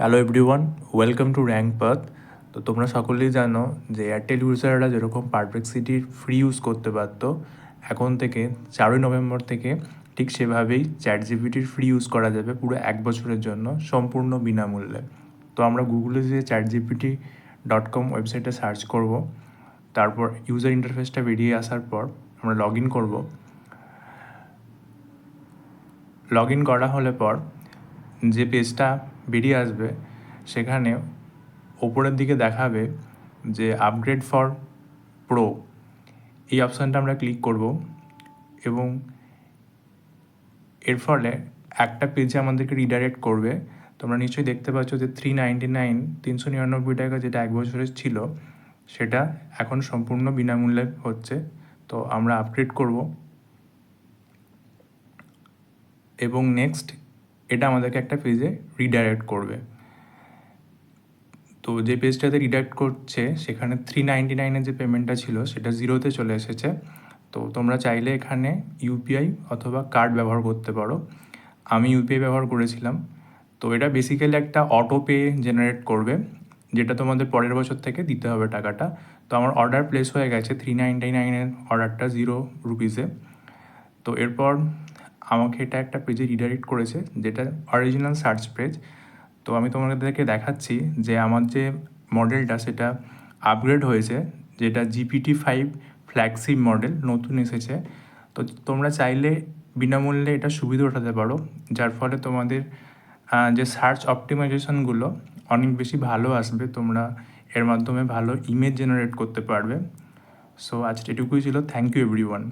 Hello everyone, welcome to rank path. তো তোমরা সকলেই জানো যে এয়ারটেল ইউজাররা যেরকম পারপ্লেক্সিটির ফ্রি ইউজ করতে পারতো, এখন থেকে 4ই নভেম্বর থেকে ঠিক সেভাবেই চ্যাটজিপিটির ফ্রি ইউজ করা যাবে পুরো 1 বছরের জন্য সম্পূর্ণ বিনামূল্যে। তো আমরা গুগলে যে chatgpt.com ওয়েবসাইটে সার্চ করব, তারপর ইউজার ইন্টারফেসটা বেরিয়ে আসার পর আমরা লগ ইন করবো। লগ ইন করা হলে পর যে পেজটা বেরিয়ে আসবে সেখানে ওপরের দিকে দেখাবে যে আপগ্রেড ফর প্রো, এই অপশানটা আমরা ক্লিক করব এবং এর ফলে একটা পেজে আমাদেরকে রিডাইরেক্ট করবে। তোমরা নিশ্চয়ই দেখতে পাচ্ছ যে 399 যেটা 1 বছরের ছিল সেটা এখন সম্পূর্ণ বিনামূল্যে হচ্ছে। তো আমরা আপগ্রেড করব এবং নেক্সট এটা আমাদেরকে একটা পেজে রিডাইরেক্ট করবে। তো যে পেজটাতে রিডাইরেক্ট করছে সেখানে 399 যে পেমেন্টটা ছিল সেটা 0-তে চলে এসেছে। তো তোমরা চাইলে এখানে ইউপিআই অথবা কার্ড ব্যবহার করতে পারো। আমি ইউপিআই ব্যবহার করেছিলাম। তো এটা বেসিক্যালি একটা অটো পে জেনারেট করবে, যেটা তোমাদের পরের বছর থেকে দিতে হবে টাকাটা। তো আমার অর্ডার প্লেস হয়ে গেছে 399 অর্ডারটা 0 রুপিসে। তো এরপর আমাকে এটা একটা পেজে রিডাইরেক্ট করেছে যেটা অরিজিনাল সার্চ পেজ। তো আমি তোমাদেরকে দেখাচ্ছি যে আমার যে মডেলটা সেটা আপগ্রেড হয়েছে, যেটা GPT-5 ফ্ল্যাগশিপ মডেল নতুন এসেছে। তো তোমরা চাইলে বিনামূল্যে এটা সুবিধা উঠাতে পারো, যার ফলে তোমাদের যে সার্চ অপটিমাইজেশনগুলো অনেক বেশি ভালো আসবে। তোমরা এর মাধ্যমে ভালো ইমেজ জেনারেট করতে পারবে। সো আজকে এটুকুই ছিল। Thank you everyone.